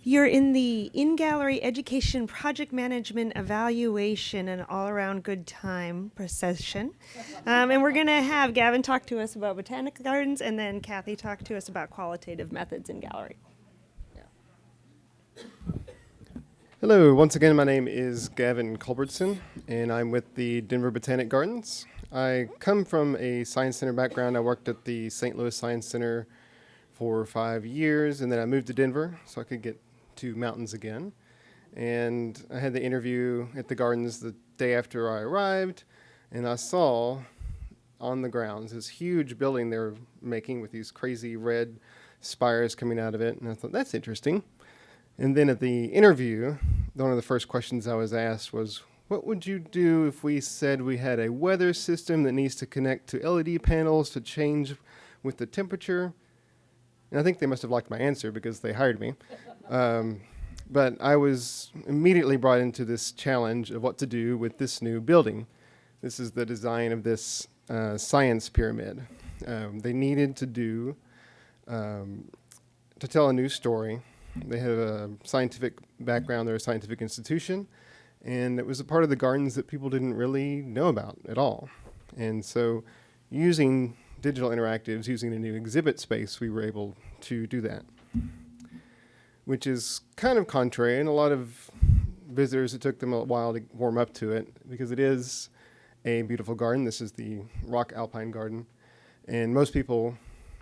You're in the in-gallery education project management evaluation and all-around good time session. And we're going to have Gavin talk to us about botanic gardens and then Kathy talk to us about qualitative methods in gallery. Hello, once again, my name is Gavin Culbertson, and I'm with the Denver Botanic Gardens. I come from a Science Center background. I worked at the St. Louis Science Center for 5 years, and then I moved to Denver so I could get to mountains again. And I had the interview at the gardens the day after I arrived, and I saw on the grounds this huge building they were making with these crazy red spires coming out of it, and I thought, that's interesting. And then at the interview, one of the first questions I was asked was, what would you do if we said we had a weather system that needs to connect to LED panels to change with the temperature? And I think they must have liked my answer because they hired me. But I was immediately brought into this challenge of what to do with this new building. This is the design of this science pyramid. They needed to tell a new story. They have a scientific background. They're a scientific institution. And it was a part of the gardens that people didn't really know about at all. And so using digital interactives, using a new exhibit space, we were able to do that, which is kind of contrary. And a lot of visitors, it took them a while to warm up to it because it is a beautiful garden. This is the Rock Alpine Garden. And most people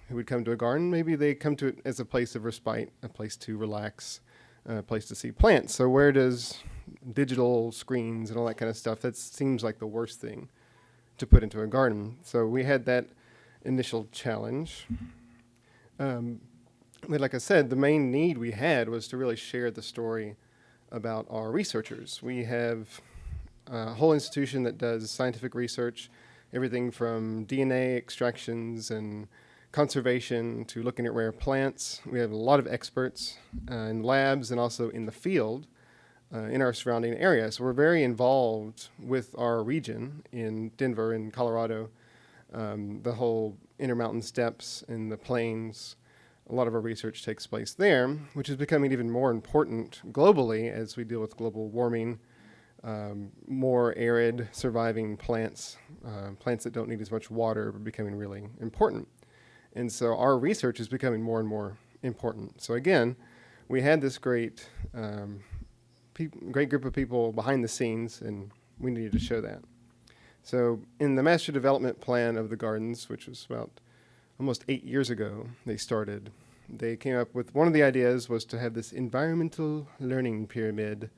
who would come to a garden, maybe they come to it as a place of respite, a place to relax, a place to see plants. So where does digital screens and all that kind of stuff, that seems like the worst thing to put into a garden. So we had that initial challenge. But like I said, the main need we had was to really share the story about our researchers. We have a whole institution that does scientific research, everything from DNA extractions and conservation to looking at rare plants. We have a lot of experts in labs and also in the field in our surrounding area. So we're very involved with our region in Denver and Colorado, the whole Intermountain Steppes and the plains. A lot of our research takes place there, which is becoming even more important globally as we deal with global warming, more arid surviving plants, plants that don't need as much water are becoming really important. And so our research is becoming more and more important. So again, we had this great group of people behind the scenes, and we needed to show that. So in the master development plan of the gardens, which was about almost 8 years ago, they came up with, one of the ideas was to have this environmental learning pyramid,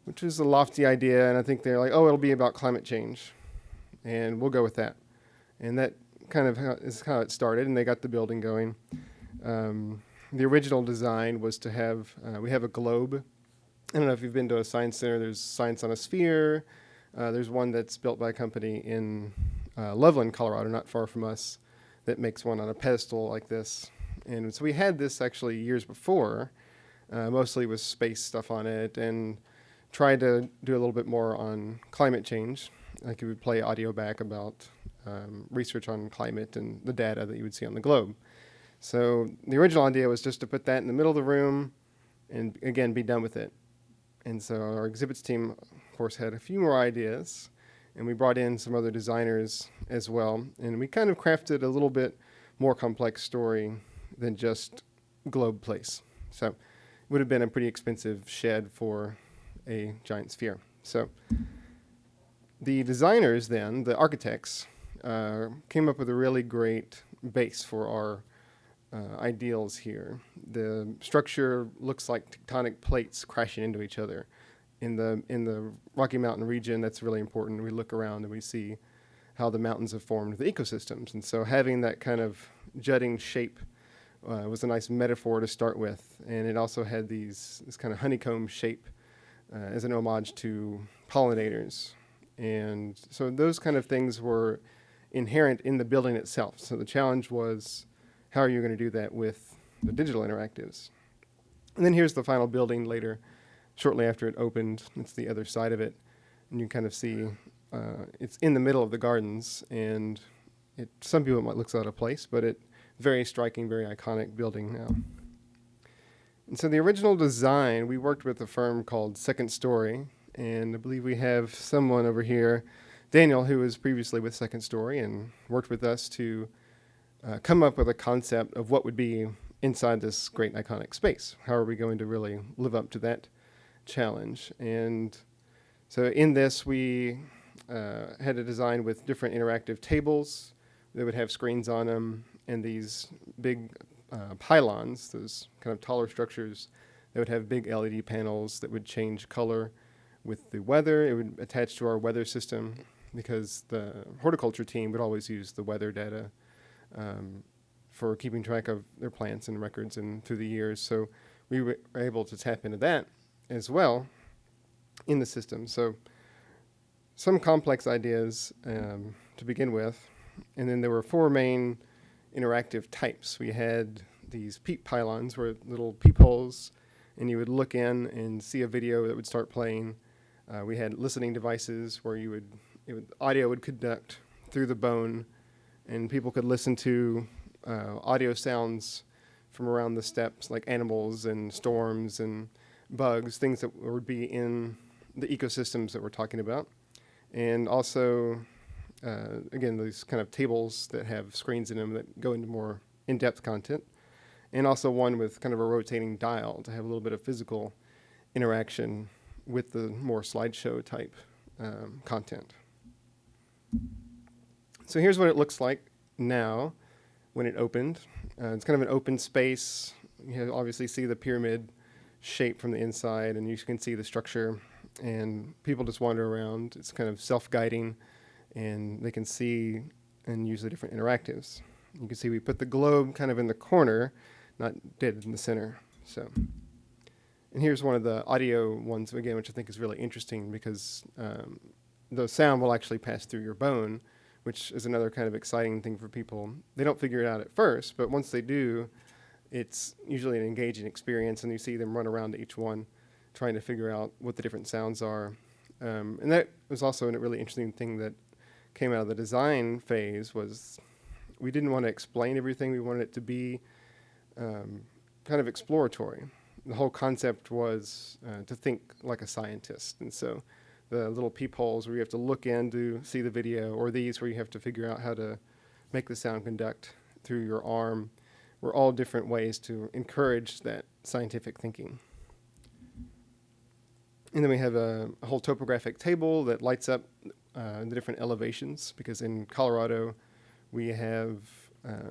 which was a lofty idea, and I think they're like, oh, it'll be about climate change, and we'll go with that. And that is how it started, and they got the building going. The original design was to have, we have a globe. I don't know if you've been to a science center. There's science on a sphere. There's one that's built by a company in Loveland, Colorado, not far from us, that makes one on a pedestal like this. And so we had this actually years before, mostly with space stuff on it, and tried to do a little bit more on climate change. Like we would play audio back about research on climate and the data that you would see on the globe. So the original idea was just to put that in the middle of the room and, again, be done with it. And so our exhibits team, of course, had a few more ideas, and we brought in some other designers as well. And we kind of crafted a little bit more complex story than just globe place. So it would have been a pretty expensive shed for a giant sphere. So the designers then, the architects, came up with a really great base for our ideals here. The structure looks like tectonic plates crashing into each other. In the Rocky Mountain region, that's really important. We look around and we see how the mountains have formed the ecosystems. And so having that kind of jutting shape was a nice metaphor to start with. And it also had this kind of honeycomb shape as an homage to pollinators. And so those kind of things were inherent in the building itself. So the challenge was, how are you going to do that with the digital interactives? And then here's the final building later, shortly after it opened. It's the other side of it. And you kind of see it's in the middle of the gardens. And some people might look out of place, but it's very striking, very iconic building now. And so the original design, we worked with a firm called Second Story, and I believe we have someone over here, Daniel, who was previously with Second Story and worked with us to come up with a concept of what would be inside this great iconic space. How are we going to really live up to that challenge? And so in this, we had a design with different interactive tables that would have screens on them, and these big pylons, those kind of taller structures that would have big LED panels that would change color with the weather. It would attach to our weather system because the horticulture team would always use the weather data for keeping track of their plants and records and through the years. So we were able to tap into that as well in the system. So some complex ideas to begin with. And then there were four main interactive types. We had these peep pylons, where little peepholes, and you would look in and see a video that would start playing. We had listening devices where audio would conduct through the bone, and people could listen to audio sounds from around the steps, like animals and storms and bugs, things that would be in the ecosystems that we're talking about. And also, again, these kind of tables that have screens in them that go into more in-depth content. And also one with kind of a rotating dial to have a little bit of physical interaction with the more slideshow type content. So here's what it looks like now when it opened. It's kind of an open space. You obviously see the pyramid shape from the inside, and you can see the structure, and people just wander around. It's kind of self-guiding, and they can see and use the different interactives. You can see we put the globe kind of in the corner, not dead in the center. So, and here's one of the audio ones, again, which I think is really interesting because the sound will actually pass through your bone, which is another kind of exciting thing for people. They don't figure it out at first, but once they do, it's usually an engaging experience, and you see them run around to each one trying to figure out what the different sounds are. And that was also a really interesting thing that came out of the design phase. Was we didn't want to explain everything. We wanted it to be kind of exploratory. The whole concept was to think like a scientist. And so the little peepholes where you have to look in to see the video, or these where you have to figure out how to make the sound conduct through your arm, were all different ways to encourage that scientific thinking. And then we have a whole topographic table that lights up the different elevations, because in Colorado we have a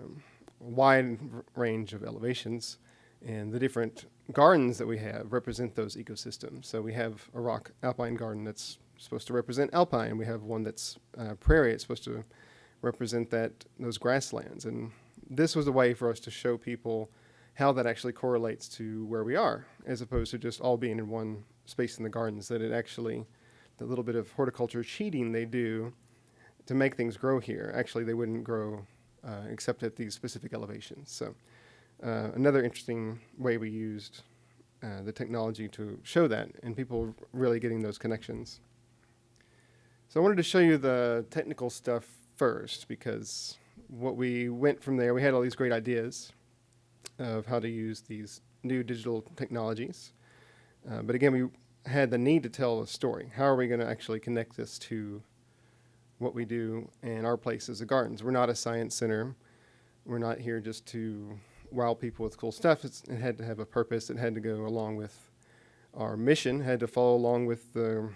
wide range of elevations, and the different gardens that we have represent those ecosystems. So we have a rock alpine garden that's supposed to represent alpine. We have one that's prairie. It's supposed to represent those grasslands. And this was a way for us to show people how that actually correlates to where we are, as opposed to just all being in one space in the gardens, that it actually, the little bit of horticulture cheating they do to make things grow here, actually they wouldn't grow except at these specific elevations. So another interesting way we used the technology to show that, and people really getting those connections. So I wanted to show you the technical stuff first, because what we went from there, we had all these great ideas of how to use these new digital technologies. But again, we had the need to tell a story. How are we going to actually connect this to what we do in our place as the gardens? We're not a science center. We're not here just to wow people with cool stuff. It had to have a purpose. It had to go along with our mission, had to follow along with the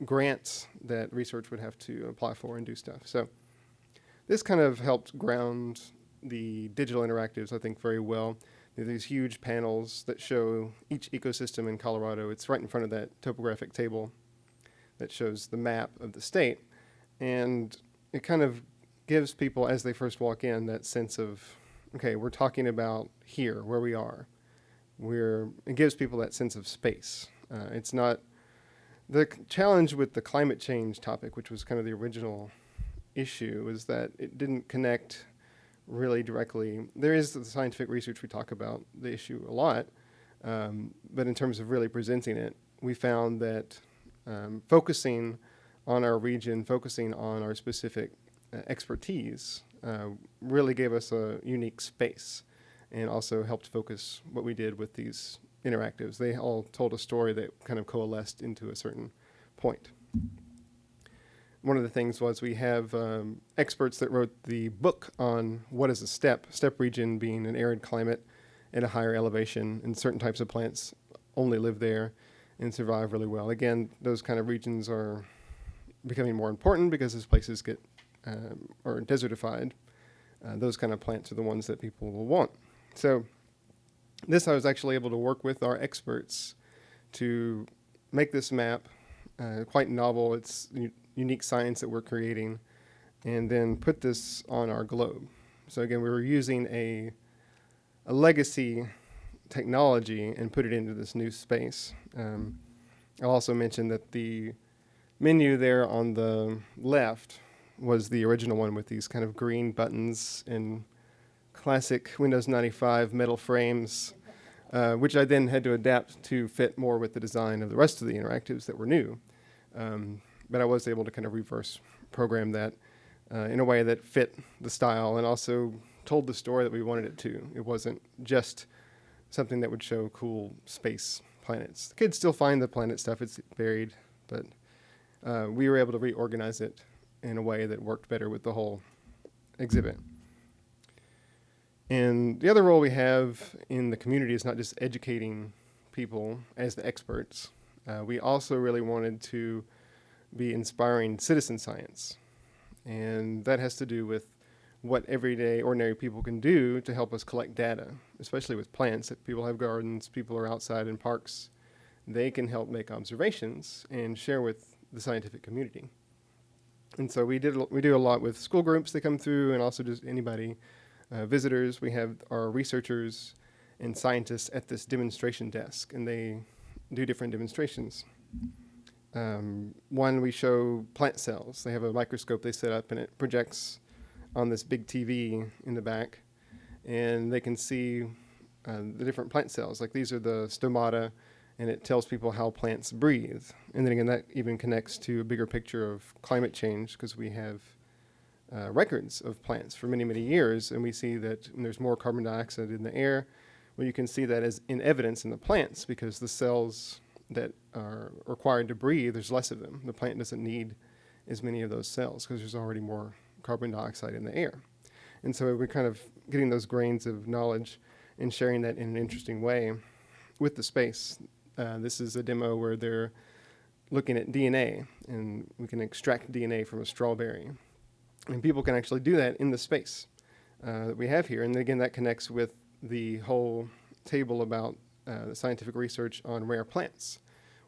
grants that research would have to apply for and do stuff. So this kind of helped ground the digital interactives, I think, very well. There are these huge panels that show each ecosystem in Colorado. It's right in front of that topographic table that shows the map of the state. And it kind of gives people, as they first walk in, that sense of, okay, we're talking about here, where we are. It gives people that sense of space. It's not the challenge with the climate change topic, which was kind of the original issue, was that it didn't connect really directly. There is the scientific research, we talk about the issue a lot, but in terms of really presenting it, we found that focusing on our region, focusing on our specific expertise, really gave us a unique space. and also helped focus what we did with these interactives. They all told a story that kind of coalesced into a certain point. One of the things was we have experts that wrote the book on what is a steppe region being an arid climate at a higher elevation, and certain types of plants only live there and survive really well. Again, those kind of regions are becoming more important because as places get or desertified, those kind of plants are the ones that people will want. So this I was actually able to work with our experts to make this map quite novel. It's unique science that we're creating, and then put this on our globe. So again, we were using a legacy technology and put it into this new space. I'll also mention that the menu there on the left was the original one with these kind of green buttons and classic Windows 95 metal frames, which I then had to adapt to fit more with the design of the rest of the interactives that were new. But I was able to kind of reverse program that in a way that fit the style and also told the story that we wanted it to. It wasn't just something that would show cool space planets. The kids still find the planet stuff, it's buried, but we were able to reorganize it in a way that worked better with the whole exhibit. And the other role we have in the community is not just educating people as the experts. We also really wanted to be inspiring citizen science. And that has to do with what everyday, ordinary people can do to help us collect data, especially with plants. If people have gardens, people are outside in parks, they can help make observations and share with the scientific community. And so we do a lot with school groups that come through, and also just anybody, visitors. We have our researchers and scientists at this demonstration desk, and they do different demonstrations. One, we show plant cells. They have a microscope they set up, and it projects on this big TV in the back, and they can see the different plant cells. Like these are the stomata, and it tells people how plants breathe. And then again, that even connects to a bigger picture of climate change, because we have records of plants for many, many years, and we see that when there's more carbon dioxide in the air, well, you can see that as in evidence in the plants, because the cells that are required to breathe, there's less of them. The plant doesn't need as many of those cells because there's already more carbon dioxide in the air. And so we're kind of getting those grains of knowledge and sharing that in an interesting way with the space. This is a demo where they're looking at DNA, and we can extract DNA from a strawberry. And people can actually do that in the space that we have here. And again, that connects with the whole table about the scientific research on rare plants.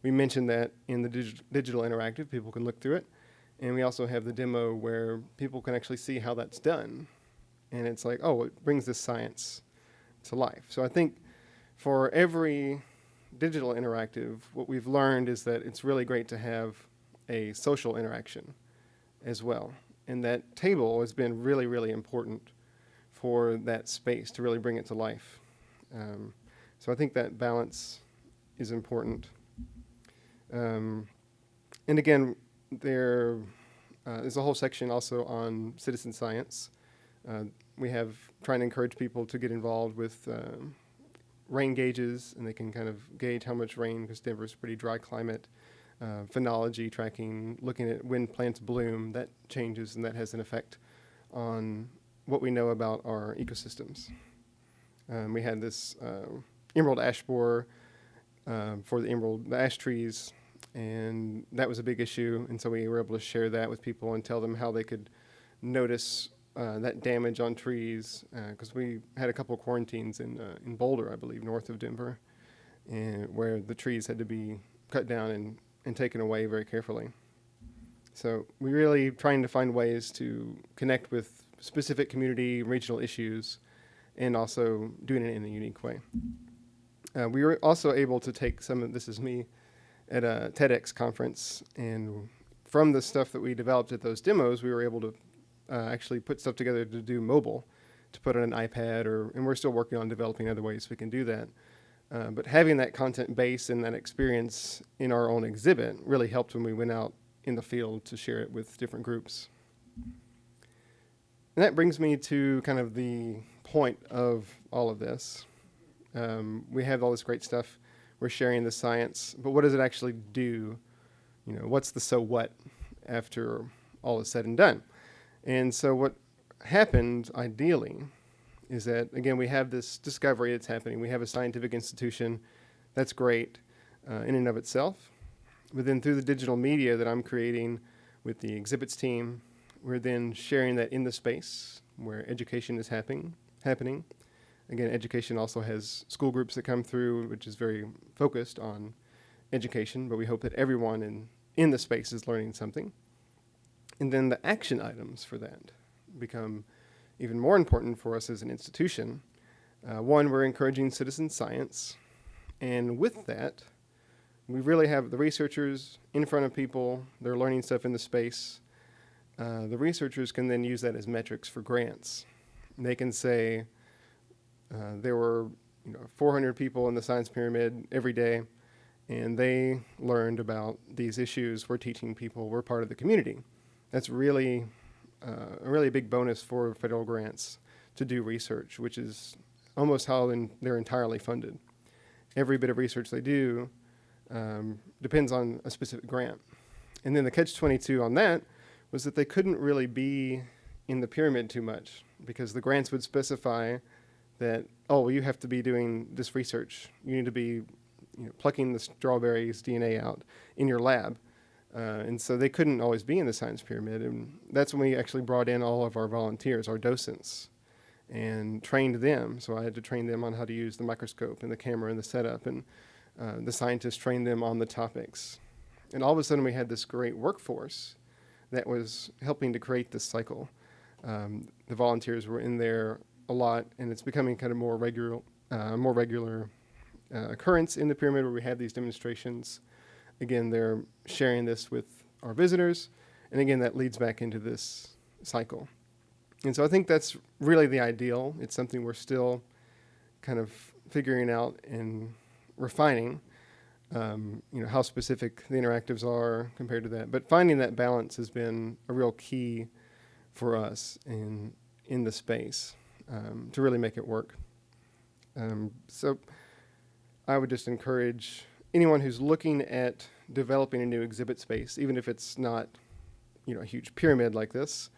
We mentioned that in the digital interactive, people can look through it. And we also have the demo where people can actually see how that's done. And it's like, oh, it brings this science to life. So I think for every digital interactive, what we've learned is that it's really great to have a social interaction as well. And that table has been really, really important for that space to really bring it to life. So I think that balance is important. And again, there's a whole section also on citizen science. We have trying to encourage people to get involved with rain gauges, and they can kind of gauge how much rain, because Denver's a pretty dry climate. Phenology tracking, looking at when plants bloom, that changes, and that has an effect on what we know about our ecosystems. We had this emerald ash borer for the ash trees, and that was a big issue, and so we were able to share that with people and tell them how they could notice that damage on trees, because we had a couple of quarantines in Boulder, I believe, north of Denver, and where the trees had to be cut down and taken away very carefully. So we're really trying to find ways to connect with specific community, regional issues, and also doing it in a unique way. We were also able to take some of, this is me, at a TEDx conference, and from the stuff that we developed at those demos, we were able to actually put stuff together to do mobile, to put on an iPad, and we're still working on developing other ways we can do that. But having that content base and that experience in our own exhibit really helped when we went out in the field to share it with different groups. And that brings me to kind of the point of all of this. We have all this great stuff. We're sharing the science, but what does it actually do? You know, what's the so what after all is said and done? And so what happened, ideally, is that, again, we have this discovery that's happening. We have a scientific institution. That's great in and of itself. But then through the digital media that I'm creating with the exhibits team, we're then sharing that in the space where education is happening. Again, education also has school groups that come through, which is very focused on education, but we hope that everyone in the space is learning something. And then the action items for that become even more important for us as an institution. One, we're encouraging citizen science. And with that, we really have the researchers in front of people. They're learning stuff in the space. The researchers can then use that as metrics for grants. They can say there were 400 people in the science pyramid every day, and they learned about these issues. We're teaching people. We're part of the community. That's really a really big bonus for federal grants to do research, which is almost how they're entirely funded. Every bit of research they do depends on a specific grant. And then the catch-22 on that was that they couldn't really be in the pyramid too much because the grants would specify that, oh, well, you have to be doing this research. You need to be plucking the strawberries' DNA out in your lab. And so they couldn't always be in the science pyramid. And that's when we actually brought in all of our volunteers, our docents, and trained them. So I had to train them on how to use the microscope and the camera and the setup. And the scientists trained them on the topics. And all of a sudden we had this great workforce that was helping to create this cycle. The volunteers were in there a lot, and it's becoming kind of more regular occurrence in the pyramid where we have these demonstrations. Again, they're sharing this with our visitors, and again, that leads back into this cycle. And so I think that's really the ideal. It's something we're still kind of figuring out and refining, how specific the interactives are compared to that. But finding that balance has been a real key for us in the space to really make it work. So I would just encourage anyone who's looking at developing a new exhibit space, even if it's not, a huge pyramid like this,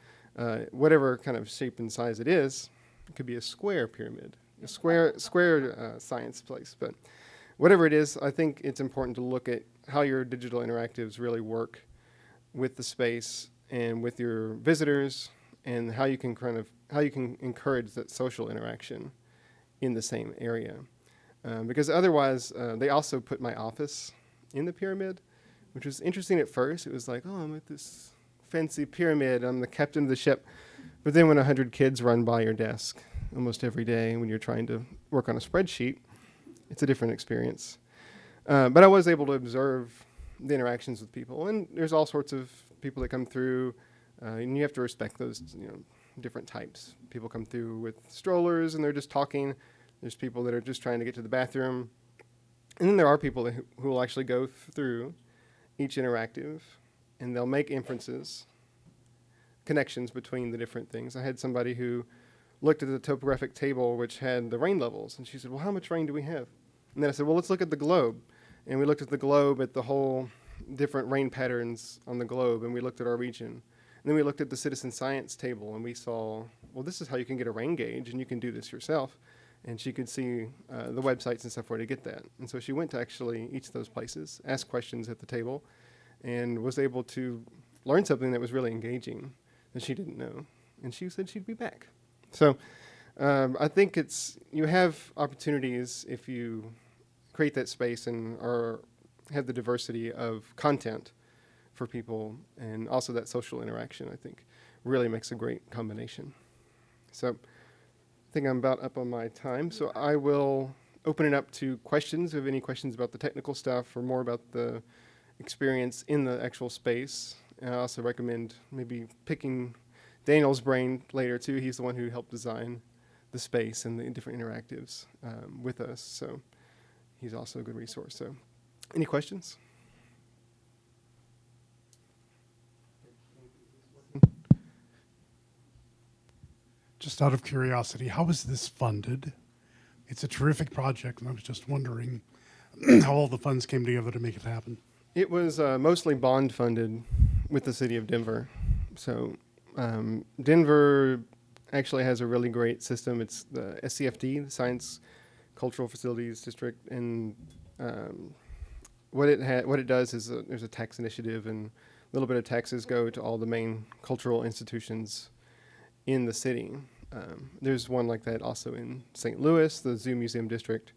whatever kind of shape and size it is, it could be a square pyramid, a square science place. But whatever it is, I think it's important to look at how your digital interactives really work with the space and with your visitors, and how you can encourage that social interaction in the same area. Because otherwise, they also put my office in the pyramid, which was interesting at first. It was like, oh, I'm at this fancy pyramid. I'm the captain of the ship. But then when 100 kids run by your desk almost every day when you're trying to work on a spreadsheet, it's a different experience. But I was able to observe the interactions with people. And there's all sorts of people that come through, and you have to respect those different types. People come through with strollers, and they're just talking. There's people that are just trying to get to the bathroom. And then there are people who will actually go through each interactive, and they'll make inferences, connections between the different things. I had somebody who looked at the topographic table, which had the rain levels, and she said, well, how much rain do we have? And then I said, well, let's look at the globe. And we looked at the globe, at the whole different rain patterns on the globe, and we looked at our region. And then we looked at the citizen science table, and we saw, well, this is how you can get a rain gauge, and you can do this yourself. And she could see the websites and stuff where to get that. And so she went to actually each of those places, asked questions at the table, and was able to learn something that was really engaging that she didn't know. And she said she'd be back. So I think you have opportunities if you create that space and have the diversity of content for people, and also that social interaction, I think, really makes a great combination. So I think I'm about up on my time, so I will open it up to questions. If you have any questions about the technical stuff or more about the experience in the actual space. And I also recommend maybe picking Daniel's brain later too. He's the one who helped design the space and the different interactives with us, so he's also a good resource. So any questions? Just out of curiosity, how is this funded? It's a terrific project, and I was just wondering how all the funds came together to make it happen. It was mostly bond funded with the city of Denver. So Denver actually has a really great system. It's the SCFD, the Science Cultural Facilities District, and what it does is there's a tax initiative, and a little bit of taxes go to all the main cultural institutions in the city. There's one like that also in St. Louis, the Zoo Museum District.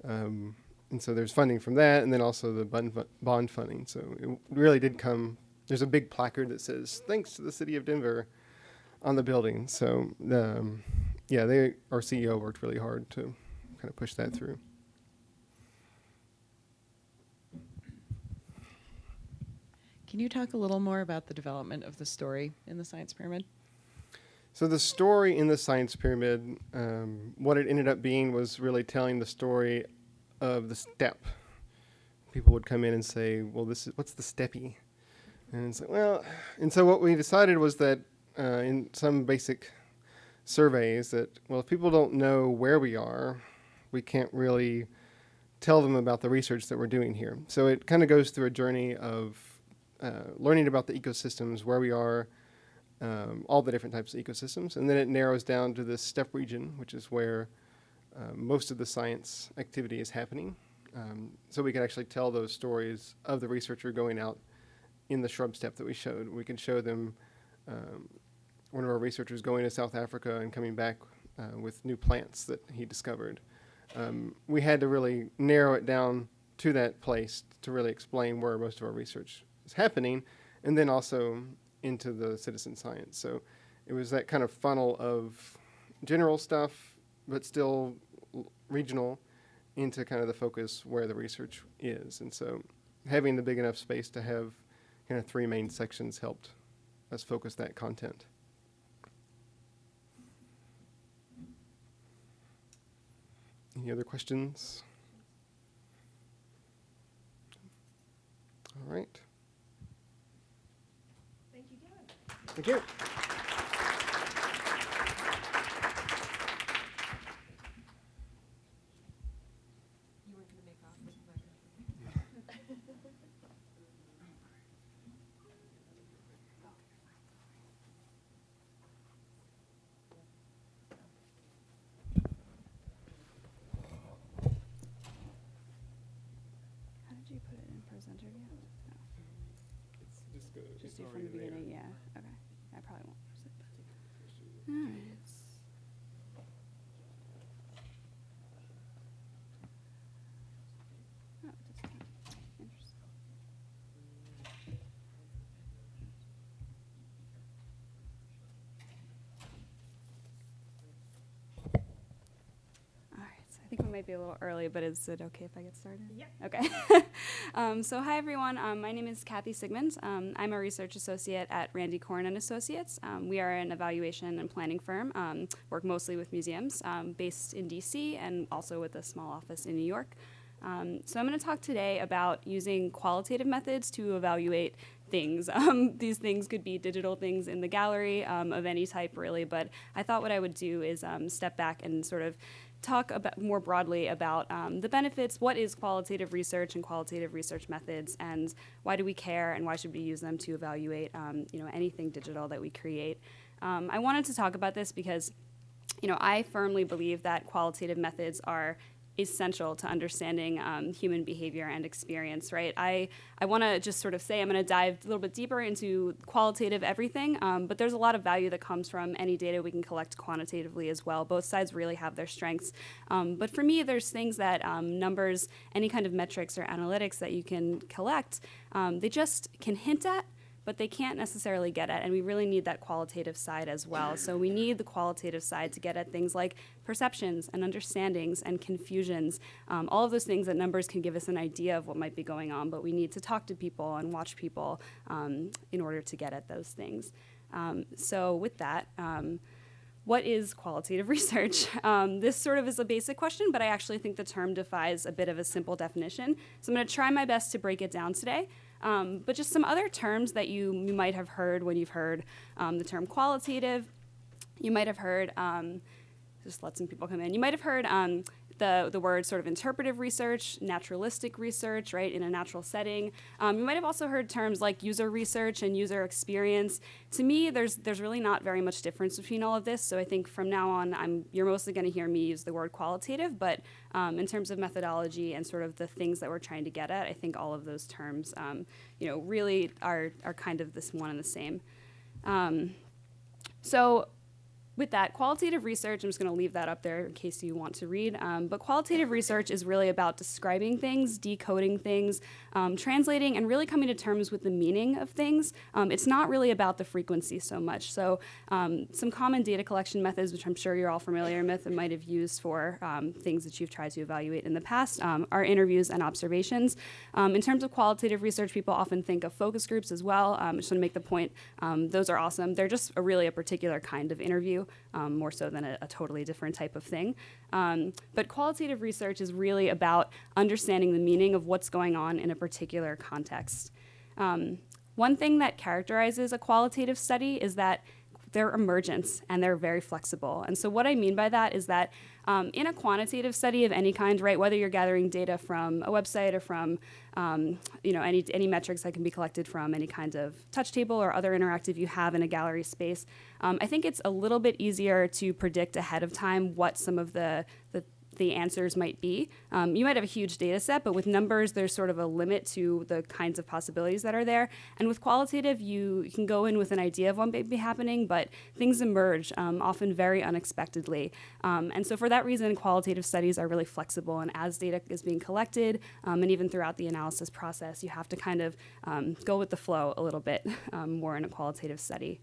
And so there's funding from that, and then also the bond funding. So it really did come. There's a big placard that says, "Thanks to the city of Denver," on the building. So our CEO worked really hard to kind of push that through. Can you talk a little more about the development of the story in the science pyramid? So the story in the science pyramid, what it ended up being was really telling the story of the step. People would come in and say, "Well, what's the steppy?" And it's like, well, and so what we decided was that in some basic surveys that, well, if people don't know where we are, we can't really tell them about the research that we're doing here. So it kind of goes through a journey of learning about the ecosystems, where we are, all the different types of ecosystems, and then it narrows down to this steppe region, which is where most of the science activity is happening. So we can actually tell those stories of the researcher going out in the shrub steppe that we showed. We can show them one of our researchers going to South Africa and coming back with new plants that he discovered. We had to really narrow it down to that place to really explain where most of our research is happening, and then also into the citizen science. So it was that kind of funnel of general stuff, but still regional, into kind of the focus where the research is. And so having the big enough space to have kind of three main sections helped us focus that content. Any other questions? All right. Thank you, Gavin. Thank you. You weren't going to make off with the How did you put it in presenter view? No. Just do from the beginning, yeah. Okay. I probably won't press it. But. All right. Oh, it doesn't count. Interesting. All right, so I think we might be a little early, but is it okay if I get started? Yeah. Okay. So hi, everyone. My name is Kathy Sigmund. I'm a research associate at Randy Korn and Associates. We are an evaluation and planning firm, work mostly with museums, based in DC and also with a small office in New York. So I'm going to talk today about using qualitative methods to evaluate things. These things could be digital things in the gallery of any type, really, but I thought what I would do is step back and sort of talk about more broadly about the benefits, what is qualitative research and qualitative research methods, and why do we care, and why should we use them to evaluate anything digital that we create. I wanted to talk about this because I firmly believe that qualitative methods are essential to understanding human behavior and experience, right? I want to just sort of say I'm going to dive a little bit deeper into qualitative everything, but there's a lot of value that comes from any data we can collect quantitatively as well. Both sides really have their strengths. But for me, there's things that numbers, any kind of metrics or analytics that you can collect, they just can hint at, but they can't necessarily get at, and we really need that qualitative side as well. So we need the qualitative side to get at things like perceptions and understandings and confusions, all of those things that numbers can give us an idea of what might be going on, but we need to talk to people and watch people in order to get at those things. So with that, what is qualitative research? This sort of is a basic question, but I actually think the term defies a bit of a simple definition. So I'm going to try my best to break it down today. But just some other terms that you might have heard when you've heard the term qualitative. you might have heard, just let some people come in, you might have heard the word sort of interpretive research, naturalistic research, right, in a natural setting. You might have also heard terms like user research and user experience. To me, there's really not very much difference between all of this, so I think from now on, you're mostly going to hear me use the word qualitative, but in terms of methodology and sort of the things that we're trying to get at, I think all of those terms, really are kind of this one and the same. So with that, qualitative research, I'm just going to leave that up there in case you want to read, but qualitative research is really about describing things, decoding things, translating, and really coming to terms with the meaning of things. It's not really about the frequency so much. So some common data collection methods, which I'm sure you're all familiar with and might have used for things that you've tried to evaluate in the past, are interviews and observations. In terms of qualitative research, people often think of focus groups as well. I just want to make the point, those are awesome. They're just really a particular kind of interview. More so than a totally different type of thing. But qualitative research is really about understanding the meaning of what's going on in a particular context. One thing that characterizes a qualitative study is that they're emergent and they're very flexible. And so what I mean by that is that in a quantitative study of any kind, right, whether you're gathering data from a website or from any metrics that can be collected from any kind of touch table or other interactive you have in a gallery space, I think it's a little bit easier to predict ahead of time what some of the answers might be. You might have a huge data set, but with numbers, there's sort of a limit to the kinds of possibilities that are there. And with qualitative, you can go in with an idea of what may be happening, but things emerge often very unexpectedly. And so for that reason, qualitative studies are really flexible. And as data is being collected, and even throughout the analysis process, you have to kind of go with the flow a little bit more in a qualitative study.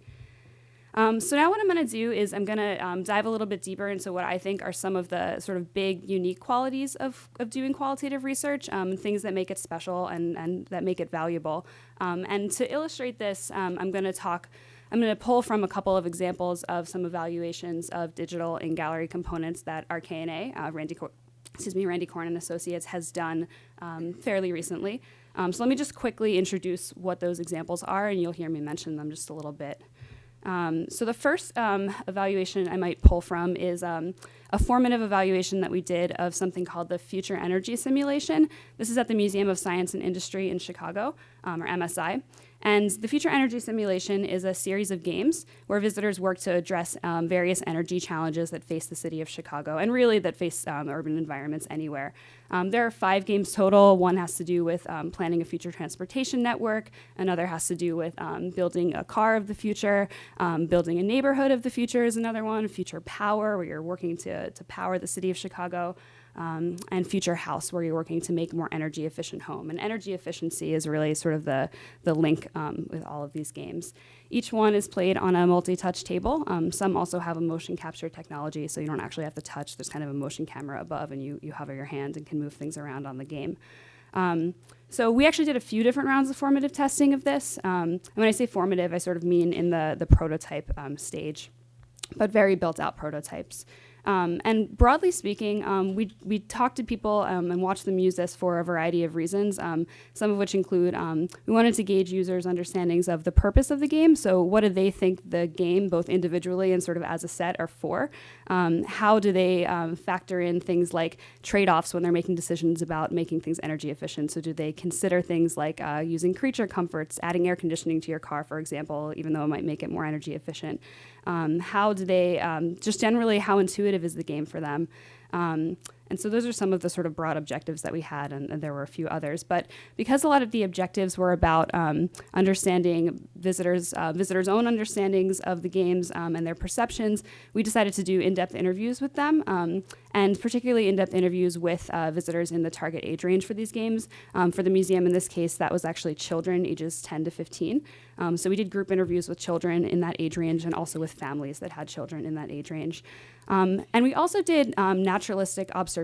So now what I'm going to do is I'm going to dive a little bit deeper into what I think are some of the sort of big, unique qualities of doing qualitative research, things that make it special and that make it valuable. And to illustrate this, I'm going to pull from a couple of examples of some evaluations of digital in-gallery components that our K&A, Randy Corn and Associates, has done fairly recently. So let me just quickly introduce what those examples are, and you'll hear me mention them just a little bit. So the first evaluation I might pull from is a formative evaluation that we did of something called the Future Energy Simulation. This is at the Museum of Science and Industry in Chicago, or MSI. And the Future Energy Simulation is a series of games where visitors work to address various energy challenges that face the city of Chicago, and really that face urban environments anywhere. There are 5 games total. One has to do with planning a future transportation network. Another has to do with building a car of the future. Building a neighborhood of the future is another one. Future Power, where you're working to power the city of Chicago. And Future House, where you're working to make more energy efficient home. And energy efficiency is really sort of the link with all of these games. Each one is played on a multi-touch table. Some also have a motion capture technology, so you don't actually have to touch. There's kind of a motion camera above, and you hover your hand and can move things around on the game. So we actually did a few different rounds of formative testing of this. And when I say formative, I sort of mean in the prototype stage, but very built out prototypes. And broadly speaking, we talked to people and watched them use this for a variety of reasons, some of which include we wanted to gauge users' understandings of the purpose of the game. So what do they think the game, both individually and sort of as a set, are for? How do they factor in things like trade-offs when they're making decisions about making things energy efficient? So do they consider things like using creature comforts, adding air conditioning to your car, for example, even though it might make it more energy efficient? How do they, just generally, how intuitive is the game for them? And so those are some of the sort of broad objectives that we had, and there were a few others. But because a lot of the objectives were about understanding visitors' own understandings of the games and their perceptions, we decided to do in-depth interviews with them, and particularly in-depth interviews with visitors in the target age range for these games. For the museum, in this case, that was actually children ages 10 to 15. So we did group interviews with children in that age range and also with families that had children in that age range. And we also did naturalistic observations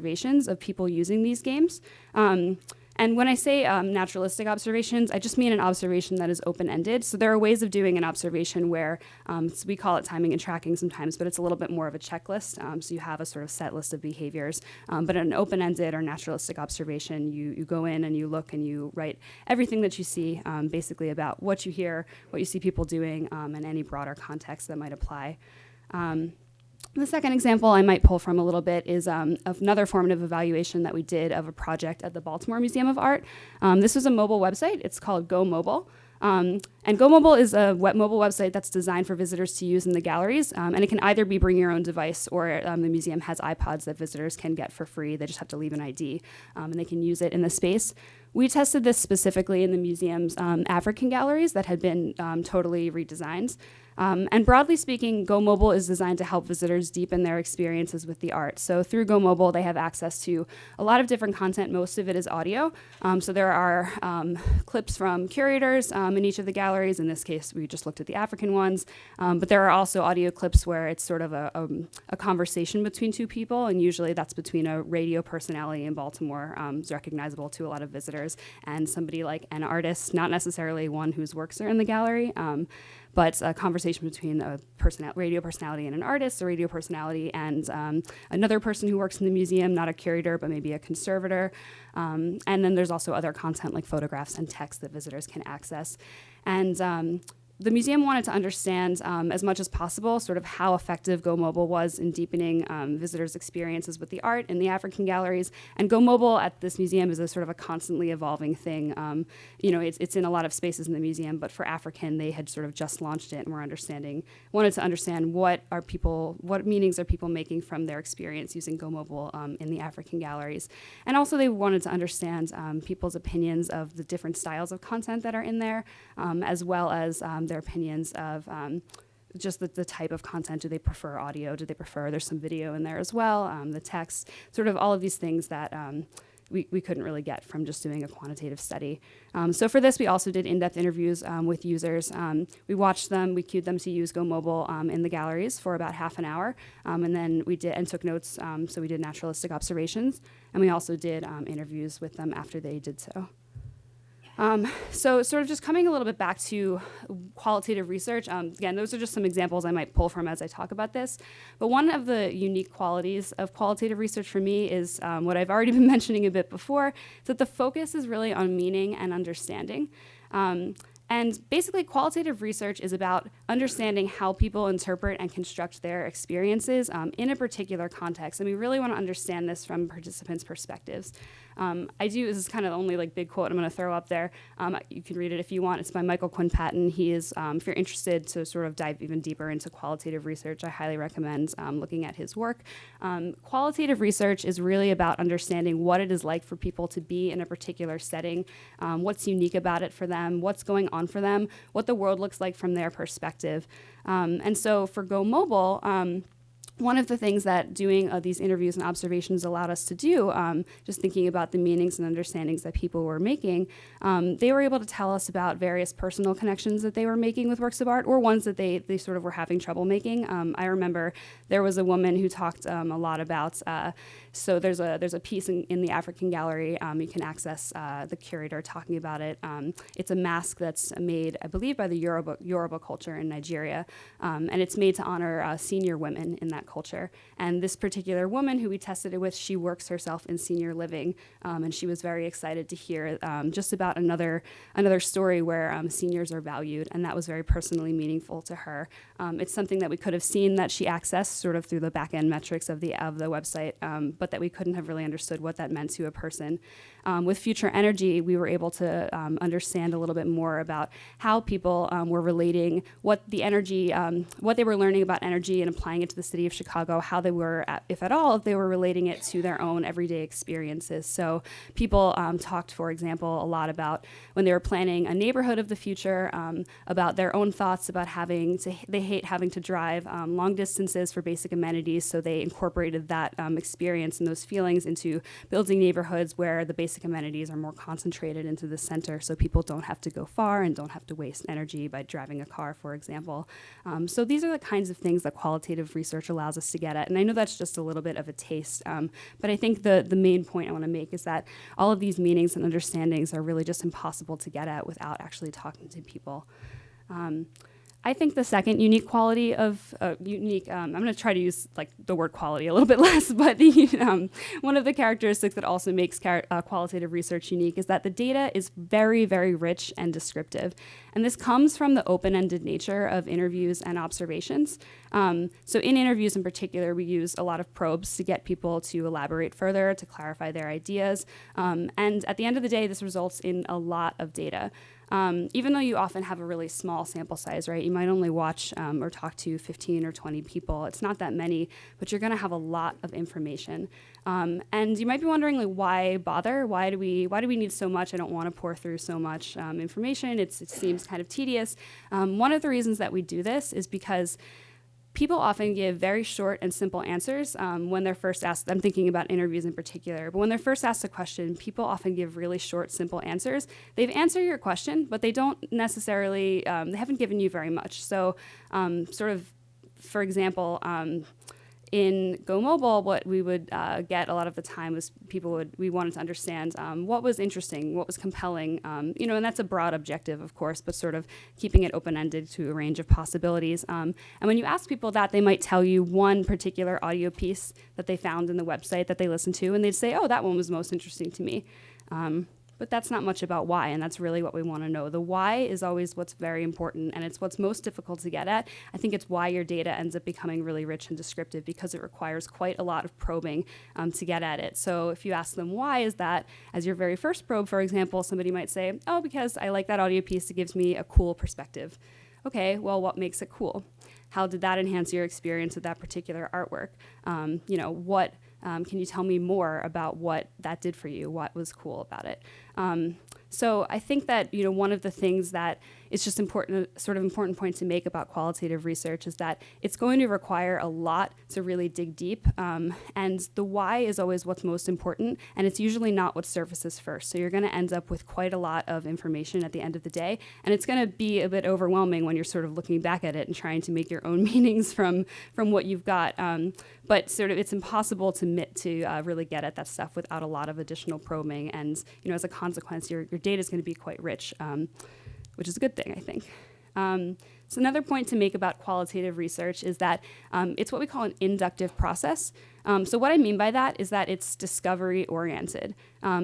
of people using these games. And when I say naturalistic observations, I just mean an observation that is open-ended. So there are ways of doing an observation where, so we call it timing and tracking sometimes, but it's a little bit more of a checklist. So you have a sort of set list of behaviors. But an open-ended or naturalistic observation, you go in and you look and you write everything that you see, basically about what you hear, what you see people doing, and any broader context that might apply. The second example I might pull from a little bit is of another formative evaluation that we did of a project at the Baltimore Museum of Art. This was a mobile website. It's called Go Mobile. And Go Mobile is a mobile website that's designed for visitors to use in the galleries. And it can either be bring your own device, or the museum has iPods that visitors can get for free. They just have to leave an ID, and they can use it in the space. We tested this specifically in the museum's African galleries that had been totally redesigned. And broadly speaking, Go Mobile is designed to help visitors deepen their experiences with the art. So through Go Mobile, they have access to a lot of different content. Most of it is audio. So there are clips from curators in each of the galleries. In this case, we just looked at the African ones. But there are also audio clips where it's sort of a conversation between two people. And usually that's between a radio personality in Baltimore, who's recognizable to a lot of visitors, and somebody like an artist, not necessarily one whose works are in the gallery, but a conversation between a radio personality and an artist, a radio personality and another person who works in the museum, not a curator, but maybe a conservator. And then there's also other content like photographs and text that visitors can access. And the museum wanted to understand as much as possible sort of how effective Go Mobile was in deepening visitors' experiences with the art in the African galleries. And Go Mobile at this museum is a sort of a constantly evolving thing. It's in a lot of spaces in the museum, but for African, they had sort of just launched it, and wanted to understand what meanings are people making from their experience using Go Mobile in the African galleries. And also they wanted to understand people's opinions of the different styles of content that are in there, as well as their opinions of just the type of content. Do they prefer audio? Do they prefer, there's some video in there as well, the text, sort of all of these things that we couldn't really get from just doing a quantitative study. So for this, we also did in-depth interviews with users. We watched them, we cued them to use Go Mobile in the galleries for about half an hour, and then we took notes, so we did naturalistic observations, and we also did interviews with them after they did so. So sort of just coming a little bit back to qualitative research, again, those are just some examples I might pull from as I talk about this. But one of the unique qualities of qualitative research for me is what I've already been mentioning a bit before, is that the focus is really on meaning and understanding. And basically, qualitative research is about understanding how people interpret and construct their experiences in a particular context. And we really want to understand this from participants' perspectives. This is kind of the only big quote I'm going to throw up there. You can read it if you want. It's by Michael Quinn Patton. He is, if you're interested to sort of dive even deeper into qualitative research, I highly recommend looking at his work. Qualitative research is really about understanding what it is like for people to be in a particular setting, what's unique about it for them, what's going on for them, what the world looks like from their perspective. And so for Go Mobile, one of the things that doing these interviews and observations allowed us to do, just thinking about the meanings and understandings that people were making, they were able to tell us about various personal connections that they were making with works of art, or ones that they sort of were having trouble making. I remember there was a woman who talked a lot about, so there's a piece in the African gallery, you can access the curator talking about it. It's a mask that's made, I believe, by the Yoruba culture in Nigeria, and it's made to honor senior women in that culture. And this particular woman who we tested it with, she works herself in senior living, and she was very excited to hear just about another story where seniors are valued, and that was very personally meaningful to her. It's something that we could have seen that she accessed sort of through the back-end metrics of the website, but that we couldn't have really understood what that meant to a person. With Future Energy, we were able to understand a little bit more about how people were relating what they were learning about energy and applying it to the city of Chicago, how they were, if at all, they were relating it to their own everyday experiences. So people talked, for example, a lot about when they were planning a neighborhood of the future, about their own thoughts about they hate having to drive long distances for basic amenities, so they incorporated that experience and those feelings into building neighborhoods where the basic amenities are more concentrated into the center, so people don't have to go far and don't have to waste energy by driving a car, for example. So these are the kinds of things that qualitative research allows us to get at. And I know that's just a little bit of a taste, but I think the main point I want to make is that all of these meanings and understandings are really just impossible to get at without actually talking to people. I think the second unique quality of I'm going to try to use like the word quality a little bit less, but one of the characteristics that also makes qualitative research unique is that the data is very, very rich and descriptive. And this comes from the open-ended nature of interviews and observations. So in interviews in particular, we use a lot of probes to get people to elaborate further, to clarify their ideas. And at the end of the day, this results in a lot of data. Even though you often have a really small sample size, right? You might only watch or talk to 15 or 20 people. It's not that many, but you're going to have a lot of information. And you might be wondering, like, why bother? Why do we need so much? I don't want to pour through so much information. It seems kind of tedious. One of the reasons that we do this is because people often give very short and simple answers when they're first asked. I'm thinking about interviews in particular, but when they're first asked a question, people often give really short, simple answers. They've answered your question, but they don't necessarily, they haven't given you very much. So sort of, for example, in Go Mobile, what we would get a lot of the time was we wanted to understand what was interesting, what was compelling, and that's a broad objective, of course, but sort of keeping it open-ended to a range of possibilities. And when you ask people that, they might tell you one particular audio piece that they found in the website that they listened to, and they'd say, oh, that one was most interesting to me. But that's not much about why, and that's really what we want to know. The why is always what's very important, and it's what's most difficult to get at. I think it's why your data ends up becoming really rich and descriptive, because it requires quite a lot of probing to get at it. So if you ask them why is that, as your very first probe, for example, somebody might say, oh, because I like that audio piece, it gives me a cool perspective. Okay, well, what makes it cool? How did that enhance your experience with that particular artwork? What can you tell me more about what that did for you? What was cool about it? So I think that one of the things that is just important point to make about qualitative research is that it's going to require a lot to really dig deep, and the why is always what's most important, and it's usually not what surfaces first. So you're going to end up with quite a lot of information at the end of the day, and it's going to be a bit overwhelming when you're sort of looking back at it and trying to make your own meanings from what you've got. But sort of it's impossible to really get at that stuff without a lot of additional probing, and as a consequence, your data is going to be quite rich, which is a good thing, I think. So another point to make about qualitative research is that it's what we call an inductive process. So what I mean by that is that it's discovery-oriented.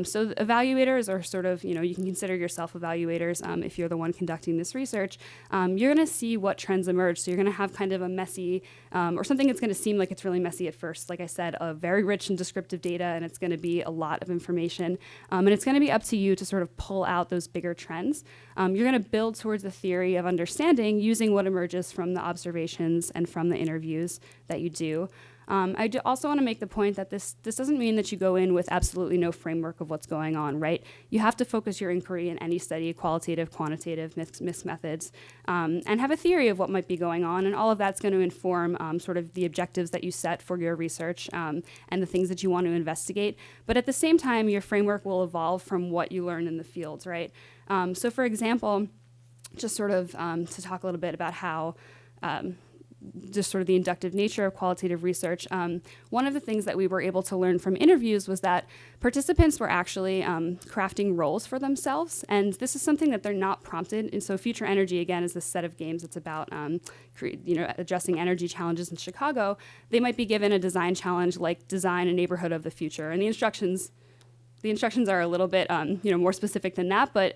So the evaluators are sort of, you can consider yourself evaluators if you're the one conducting this research. You're going to see what trends emerge. So you're going to have kind of a messy, or something that's going to seem like it's really messy at first. Like I said, a very rich and descriptive data, and it's going to be a lot of information. And it's going to be up to you to sort of pull out those bigger trends. You're going to build towards a theory of understanding using what emerges from the observations and from the interviews that you do. I do also want to make the point that this doesn't mean that you go in with absolutely no framework of what's going on, right? You have to focus your inquiry in any study, qualitative, quantitative, mixed methods, and have a theory of what might be going on, and all of that's going to inform sort of the objectives that you set for your research and the things that you want to investigate. But at the same time, your framework will evolve from what you learn in the fields, right? So for example, just sort of to talk a little bit about how just sort of the inductive nature of qualitative research, one of the things that we were able to learn from interviews was that participants were actually crafting roles for themselves, and this is something that they're not prompted. And so Future Energy, again, is this set of games that's about addressing energy challenges in Chicago. They might be given a design challenge like design a neighborhood of the future, and the instructions are a little bit more specific than that, but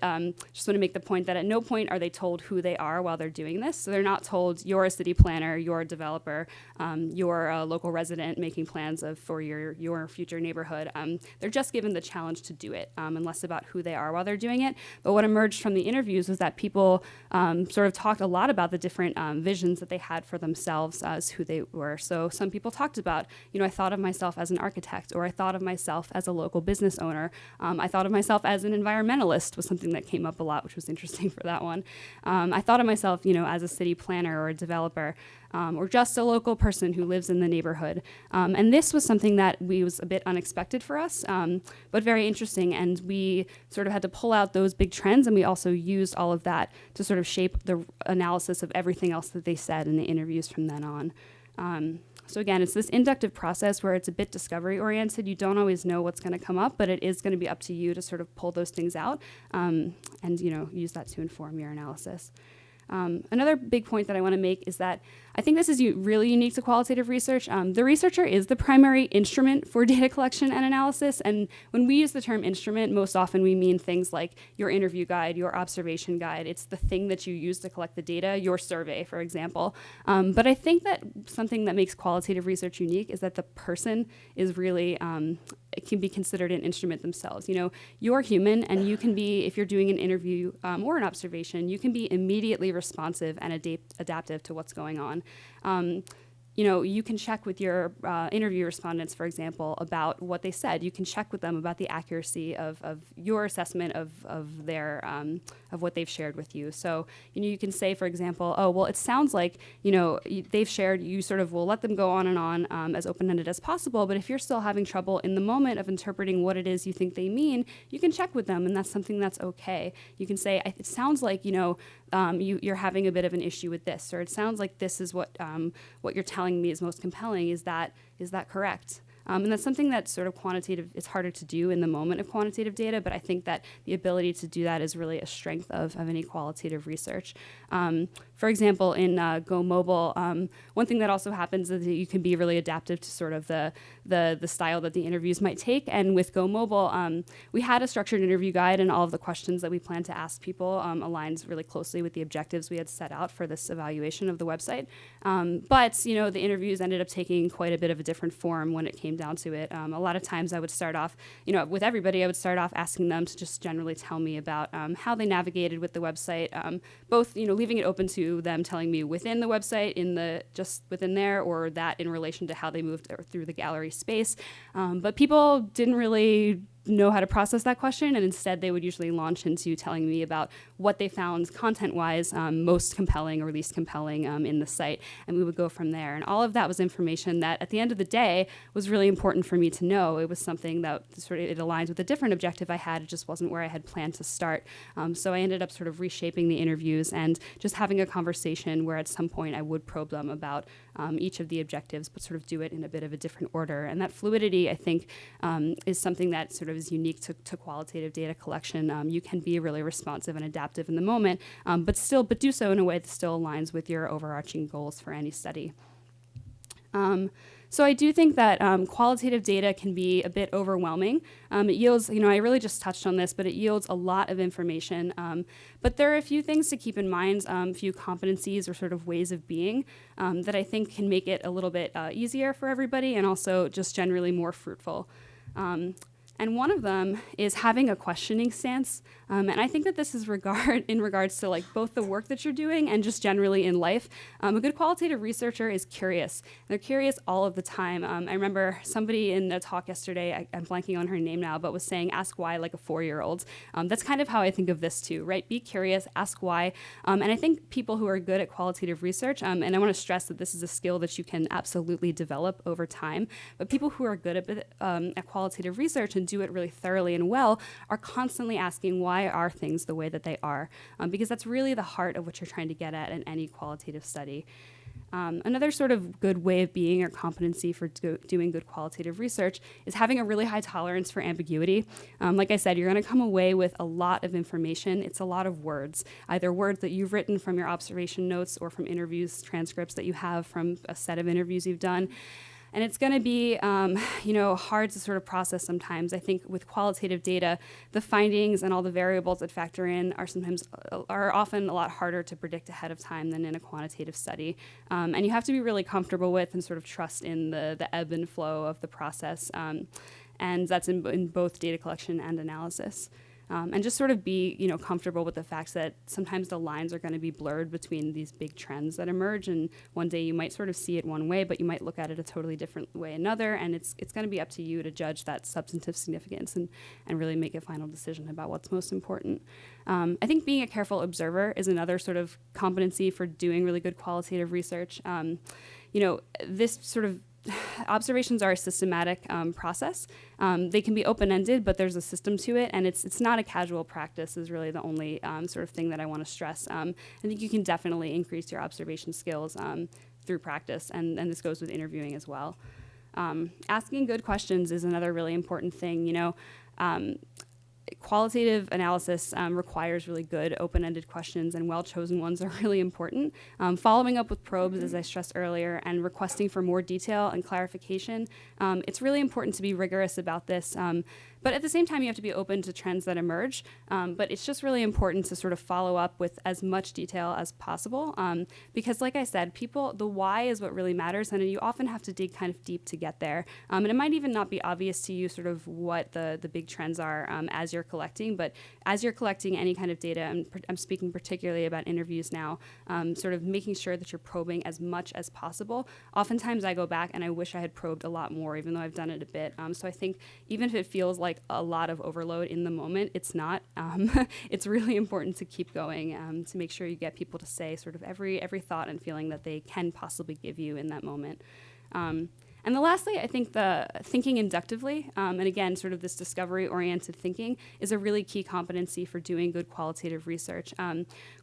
just want to make the point that at no point are they told who they are while they're doing this. So they're not told you're a city planner, you're a developer, you're a local resident making plans for your future neighborhood. They're just given the challenge to do it, and less about who they are while they're doing it. But what emerged from the interviews was that people sort of talked a lot about the different visions that they had for themselves as who they were. So some people talked about, I thought of myself as an architect, or I thought of myself as a local business owner. I thought of myself as an environmentalist, was something that came up a lot, which was interesting for that one. I thought of myself, as a city planner or a developer, or just a local person who lives in the neighborhood. And this was something that was a bit unexpected for us, but very interesting. And we sort of had to pull out those big trends, and we also used all of that to sort of shape the analysis of everything else that they said in the interviews from then on. So again, it's this inductive process where it's a bit discovery-oriented. You don't always know what's going to come up, but it is going to be up to you to sort of pull those things out and use that to inform your analysis. Another big point that I want to make is that I think this is really unique to qualitative research. The researcher is the primary instrument for data collection and analysis. And when we use the term instrument, most often we mean things like your interview guide, your observation guide. It's the thing that you use to collect the data, your survey, for example. But I think that something that makes qualitative research unique is that the person is really, it can be considered an instrument themselves. You know, you're human, and you can be, if you're doing an interview or an observation, you can be immediately responsive and adaptive to what's going on. You know, you can check with your interview respondents, for example, about what they said. You can check with them about the accuracy of your assessment of their of what they've shared with you. So, you know, you can say, for example, oh, well, it sounds like, you know, they've shared, you sort of will let them go on and on as open-ended as possible. But if you're still having trouble in the moment of interpreting what it is you think they mean, you can check with them, and that's something that's okay. You can say, it sounds like, you know, you're having a bit of an issue with this, or it sounds like this is what you're telling me is most compelling. Is that correct? And that's something that sort of quantitative, it's harder to do in the moment of quantitative data, but I think that the ability to do that is really a strength of any qualitative research. For example, in Go Mobile, one thing that also happens is that you can be really adaptive to sort of the style that the interviews might take. And with Go Mobile, we had a structured interview guide, and all of the questions that we plan to ask people aligns really closely with the objectives we had set out for this evaluation of the website. But, you know, the interviews ended up taking quite a bit of a different form when it came down to it. A lot of times I would start off, you know, with everybody, I would start off asking them to just generally tell me about how they navigated with the website, both, you know, leaving it open to them telling me within the website, just within there, or that in relation to how they moved through the gallery space. But people didn't really know how to process that question, and instead they would usually launch into telling me about what they found content-wise most compelling or least compelling in the site, and we would go from there. And all of that was information that at the end of the day was really important for me to know. It was something that sort of, it aligns with a different objective I had. It just wasn't where I had planned to start. So I ended up sort of reshaping the interviews and just having a conversation where at some point I would probe them about each of the objectives, but sort of do it in a bit of a different order. And that fluidity, I think, is something that sort of is unique to qualitative data collection. You can be really responsive and adaptive in the moment, but do so in a way that still aligns with your overarching goals for any study. So I do think that qualitative data can be a bit overwhelming. It yields, you know, I really just touched on this, but it yields a lot of information. But there are a few things to keep in mind, a few competencies or sort of ways of being that I think can make it a little bit easier for everybody and also just generally more fruitful. And one of them is having a questioning stance. And I think that this is in regards to like both the work that you're doing and just generally in life. A good qualitative researcher is curious. They're curious all of the time. I remember somebody in a talk yesterday, I'm blanking on her name now, but was saying, ask why like a 4-year-old. That's kind of how I think of this too, right? Be curious, ask why. And I think people who are good at qualitative research, and I want to stress that this is a skill that you can absolutely develop over time, but people who are good at qualitative research and do it really thoroughly and well are constantly asking why are things the way that they are, because that's really the heart of what you're trying to get at in any qualitative study. Another sort of good way of being or competency for doing good qualitative research is having a really high tolerance for ambiguity. Like I said, you're going to come away with a lot of information. It's a lot of words, either words that you've written from your observation notes or from interviews, transcripts that you have from a set of interviews you've done. And it's going to be, hard to sort of process sometimes. I think with qualitative data, the findings and all the variables that factor in are often a lot harder to predict ahead of time than in a quantitative study. And you have to be really comfortable with and sort of trust in the ebb and flow of the process. And that's in both data collection and analysis. And just sort of be, comfortable with the fact that sometimes the lines are going to be blurred between these big trends that emerge. And one day you might sort of see it one way, but you might look at it a totally different way another. And it's going to be up to you to judge that substantive significance and really make a final decision about what's most important. I think being a careful observer is another sort of competency for doing really good qualitative research. This sort of observations are a systematic process. They can be open-ended, but there's a system to it, and it's not a casual practice is really the only sort of thing that I want to stress. I think you can definitely increase your observation skills through practice, and this goes with interviewing as well. qualitative analysis requires really good open-ended questions, and well-chosen ones are really important. Following up with probes, as I stressed earlier, and requesting for more detail and clarification, it's really important to be rigorous about this. But at the same time, you have to be open to trends that emerge. But it's just really important to sort of follow up with as much detail as possible. Because like I said, the why is what really matters, and you often have to dig kind of deep to get there. And it might even not be obvious to you sort of what the big trends are as you're collecting. But as you're collecting any kind of data, and I'm speaking particularly about interviews now, sort of making sure that you're probing as much as possible. Oftentimes I go back and I wish I had probed a lot more, even though I've done it a bit. So I think even if it feels like a lot of overload in the moment, it's not. It's really important to keep going to make sure you get people to say sort of every thought and feeling that they can possibly give you in that moment. And lastly, I think the thinking inductively, and again, sort of this discovery-oriented thinking is a really key competency for doing good qualitative research.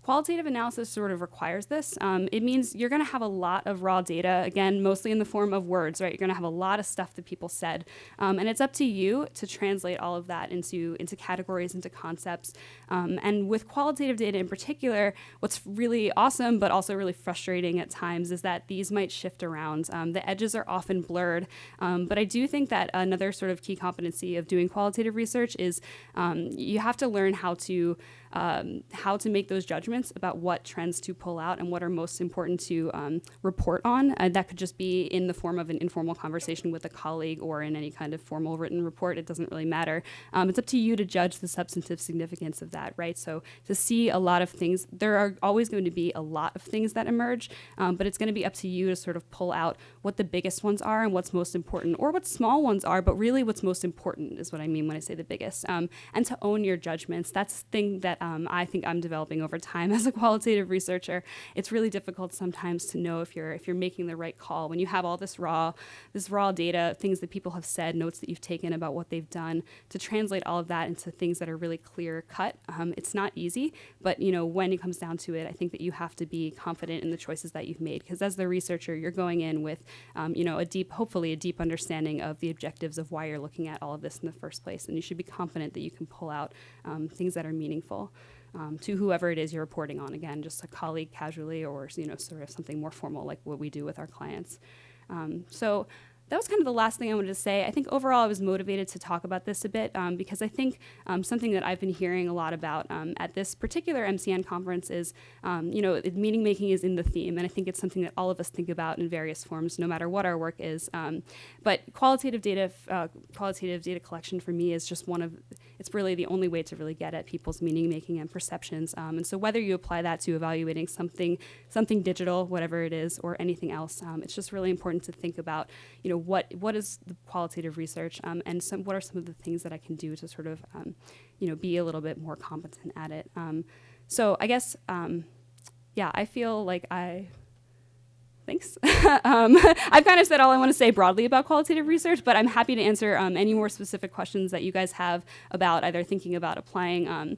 Qualitative analysis sort of requires this. It means you're going to have a lot of raw data, again, mostly in the form of words, right? You're going to have a lot of stuff that people said. And it's up to you to translate all of that into categories, into concepts. And with qualitative data in particular, what's really awesome, but also really frustrating at times, is that these might shift around. The edges are often blurred. But I do think that another sort of key competency of doing qualitative research is you have to learn how to make those judgments about what trends to pull out and what are most important to report on. That could just be in the form of an informal conversation with a colleague or in any kind of formal written report. It doesn't really matter. It's up to you to judge the substantive significance of that, right? So to see a lot of things, there are always going to be a lot of things that emerge, but it's going to be up to you to sort of pull out what the biggest ones are and what's most important, or what small ones are, but really what's most important is what I mean when I say the biggest, and to own your judgments. That's the thing that I think I'm developing over time as a qualitative researcher. It's really difficult sometimes to know if you're making the right call when you have all this raw data, things that people have said, notes that you've taken about what they've done, to translate all of that into things that are really clear cut. It's not easy, but when it comes down to it, I think that you have to be confident in the choices that you've made, because as the researcher, you're going in with hopefully a deep understanding of the objectives of why you're looking at all of this in the first place, and you should be confident that you can pull out things that are meaningful to whoever it is you're reporting on. Again, just a colleague casually, or sort of something more formal like what we do with our clients. So that was kind of the last thing I wanted to say. I think overall I was motivated to talk about this a bit because I think something that I've been hearing a lot about at this particular MCN conference is, meaning making is in the theme, and I think it's something that all of us think about in various forms, no matter what our work is. But qualitative data collection for me is just it's really the only way to really get at people's meaning making and perceptions. And so whether you apply that to evaluating something digital, whatever it is, or anything else, it's just really important to think about, what is the qualitative research, and what are some of the things that I can do to sort of, be a little bit more competent at it. So I guess, I feel like Thanks. I've kind of said all I want to say broadly about qualitative research, but I'm happy to answer any more specific questions that you guys have about either thinking about applying,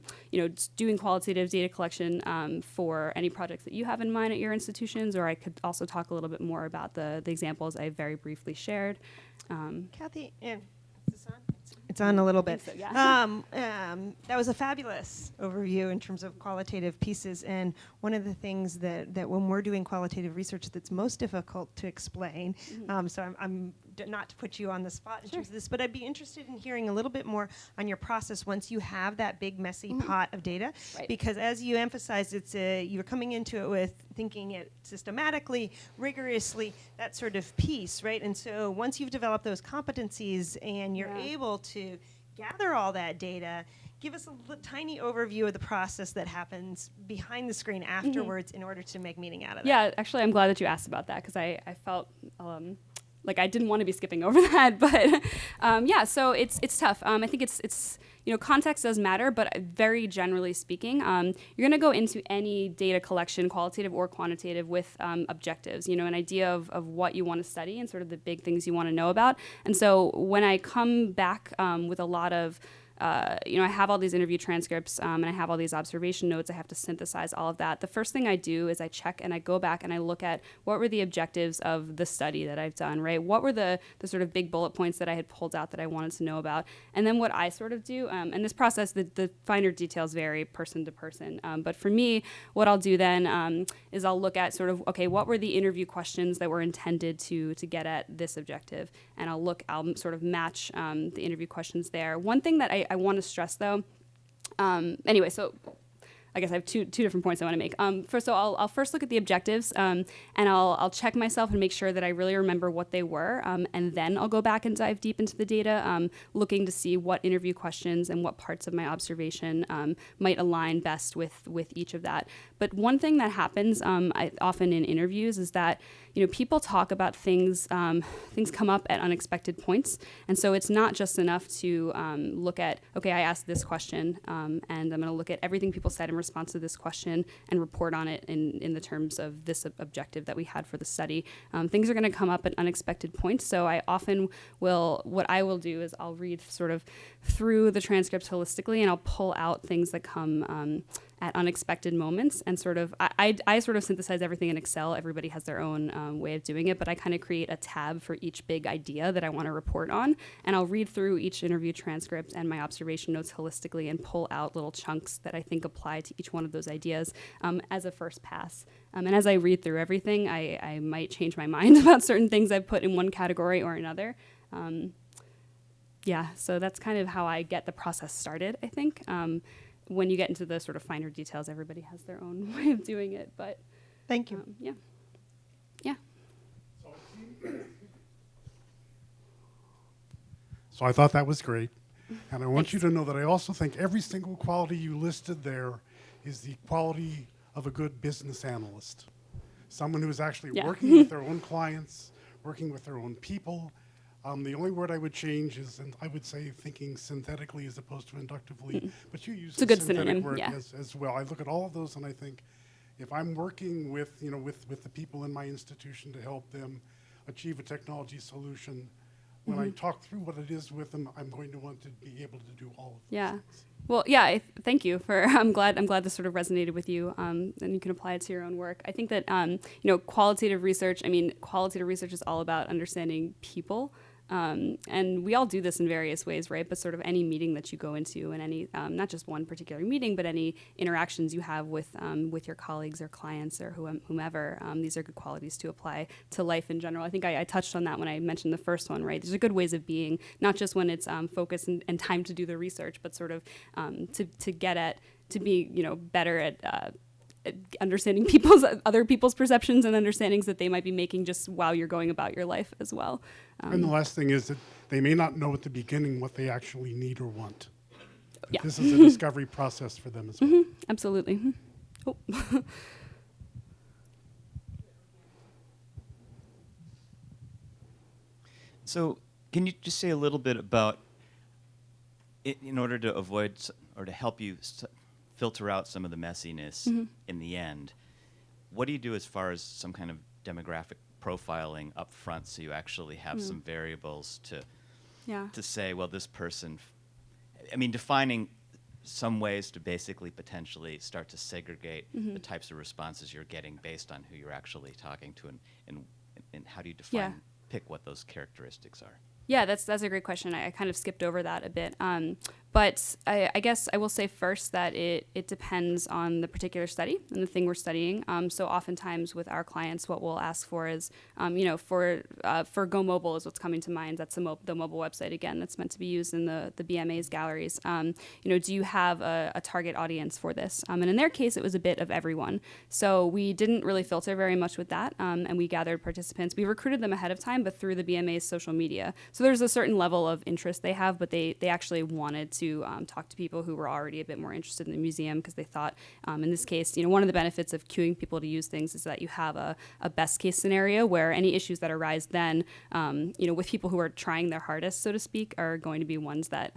doing qualitative data collection for any projects that you have in mind at your institutions, or I could also talk a little bit more about the examples I very briefly shared. Kathy, is this on? It's on a little bit. So, yeah. That was a fabulous overview in terms of qualitative pieces, and one of the things that when we're doing qualitative research that's most difficult to explain, so I'm not to put you on the spot in terms of this, but I'd be interested in hearing a little bit more on your process once you have that big messy pot of data, because as you emphasized, you're coming into it with thinking it systematically, rigorously, that sort of piece, right? And so once you've developed those competencies and you're able to gather all that data, give us a tiny overview of the process that happens behind the screen afterwards in order to make meaning out of that. Yeah, actually, I'm glad that you asked about that, because I felt like I didn't want to be skipping over that, but so it's tough. I think it's context does matter, but very generally speaking, you're going to go into any data collection, qualitative or quantitative, with objectives, an idea of what you want to study and sort of the big things you want to know about. And so when I come back with a lot of I have all these interview transcripts and I have all these observation notes. I have to synthesize all of that. The first thing I do is I check and I go back and I look at what were the objectives of the study that I've done, right? What were the sort of big bullet points that I had pulled out that I wanted to know about? And then what I sort of do, and this process, the finer details vary person to person. But for me, what I'll do then is I'll look at sort of, okay, what were the interview questions that were intended to get at this objective? And I'll sort of match the interview questions there. One thing that I want to stress though, anyway, so I guess I have two different points I want to make. First, so I'll first look at the objectives, and I'll check myself and make sure that I really remember what they were, and then I'll go back and dive deep into the data, looking to see what interview questions and what parts of my observation might align best with each of that. But one thing that happens often in interviews is that people talk about things come up at unexpected points, and so it's not just enough to look at, okay, I asked this question, and I'm going to look at everything people said in response to this question and report on it in the terms of this objective that we had for the study. Things are going to come up at unexpected points, so I often what I will do is I'll read sort of through the transcripts holistically, and I'll pull out things that come at unexpected moments, and sort of I sort of synthesize everything in Excel. Everybody has their own way of doing it, but I kind of create a tab for each big idea that I want to report on, and I'll read through each interview transcript and my observation notes holistically and pull out little chunks that I think apply to each one of those ideas as a first pass. And as I read through everything, I might change my mind about certain things I've put in one category or another. So that's kind of how I get the process started, I think. When you get into the sort of finer details, everybody has their own way of doing it, but Thank you. yeah. So I thought that was great. And I want you to know that I also think every single quality you listed there is the quality of a good business analyst. Someone who is actually working with their own clients, working with their own people. The only word I would change is, and I would say thinking synthetically as opposed to inductively, but you use It's a the good synthetic synonym, word yeah. as well. I look at all of those and I think if I'm working with the people in my institution to help them achieve a technology solution, when I talk through what it is with them, I'm going to want to be able to do all of those things. Well, thank you for. I'm glad this sort of resonated with you, and you can apply it to your own work. I think that qualitative research. Qualitative research is all about understanding people. And we all do this in various ways, right? But sort of any meeting that you go into, and any not just one particular meeting, but any interactions you have with your colleagues or clients or whomever, these are good qualities to apply to life in general. I think I touched on that when I mentioned the first one, right? These are good ways of being, not just when it's focus and time to do the research, but sort of to be better at understanding other people's perceptions and understandings that they might be making just while you're going about your life as well. And the last thing is that they may not know at the beginning what they actually need or want. Yeah. This is a discovery process for them as well. Absolutely. Oh. So can you just say a little bit about, in order to avoid or to help you filter out some of the messiness in the end, what do you do as far as some kind of demographic profiling up front so you actually have some variables to say, well, this person, defining some ways to basically potentially start to segregate the types of responses you're getting based on who you're actually talking to, and how do you define, pick what those characteristics are? Yeah, that's a great question. I kind of skipped over that a bit. But I guess I will say first that it depends on the particular study and the thing we're studying. So oftentimes with our clients, what we'll ask for is, for Go Mobile is what's coming to mind. That's the mobile website, again, that's meant to be used in the BMA's galleries. Do you have a target audience for this? And in their case, it was a bit of everyone. So we didn't really filter very much with that. And we gathered participants. We recruited them ahead of time, but through the BMA's social media. So there's a certain level of interest they have, but they actually wanted to talk to people who were already a bit more interested in the museum because they thought, in this case, one of the benefits of queuing people to use things is that you have a best case scenario where any issues that arise then, with people who are trying their hardest, so to speak, are going to be ones that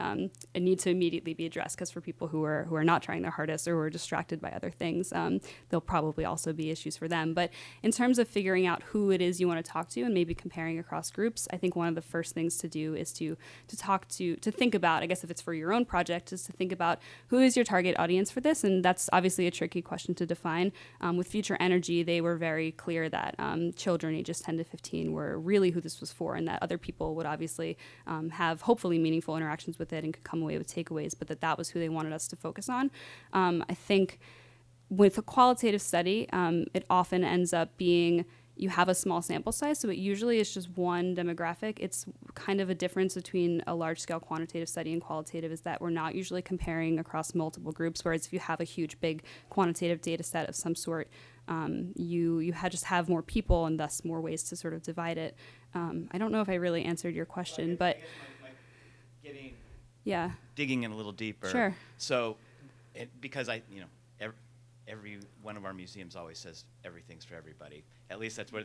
need to immediately be addressed. Because for people who are not trying their hardest or who are distracted by other things, there'll probably also be issues for them. But in terms of figuring out who it is you want to talk to and maybe comparing across groups, I think one of the first things to do is to think about, I guess if it's for your own own project is to think about who is your target audience for this, and that's obviously a tricky question to define. With Future Energy, they were very clear that children ages 10 to 15 were really who this was for, and that other people would obviously have hopefully meaningful interactions with it and could come away with takeaways, but that was who they wanted us to focus on. I think with a qualitative study, it often ends up being you have a small sample size, so it usually is just one demographic. It's kind of a difference between a large-scale quantitative study and qualitative is that we're not usually comparing across multiple groups, whereas if you have a huge, big quantitative data set of some sort, you just have more people and thus more ways to sort of divide it. I don't know if I really answered your question, but digging in a little deeper. Sure. So, because every one of our museums always says everything's for everybody. At least that's where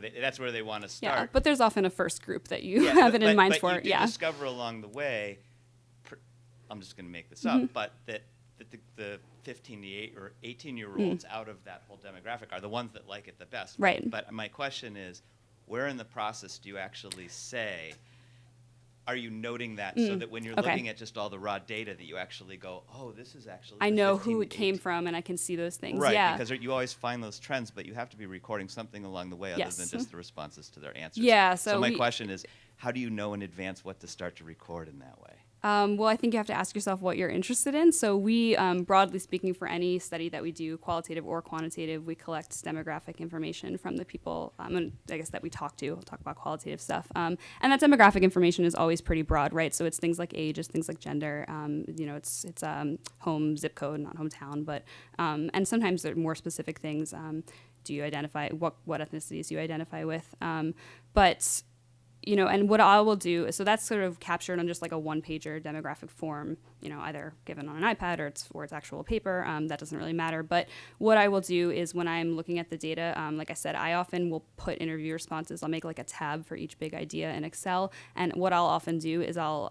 they want to start. Yeah, but there's often a first group that you have it in mind for. But you do discover along the way. I'm just going to make this up, but that the 15 to 18-year-olds out of that whole demographic are the ones that like it the best. Right. But my question is, where in the process do you actually say? Are you noting that so that when you're looking at just all the raw data that you actually go, oh, this is actually I know who it came from and I can see those things. Right, yeah. because you always find those trends, but you have to be recording something along the way other than just the responses to their answers. Yeah, so my question is, how do you know in advance what to start to record in that way? Well, I think you have to ask yourself what you're interested in. So we, broadly speaking, for any study that we do, qualitative or quantitative, we collect demographic information from the people, and I guess that we talk to. We'll talk about qualitative stuff. And that demographic information is always pretty broad, right? So it's things like age, it's things like gender, it's home, zip code, not hometown, but, and sometimes there are more specific things. Do you identify, what ethnicities do you identify with? But and what I will do, so that's sort of captured on just like a one-pager demographic form, either given on an iPad or it's actual paper. That doesn't really matter. But what I will do is when I'm looking at the data, like I said, I often will put interview responses. I'll make like a tab for each big idea in Excel. And what I'll often do is I'll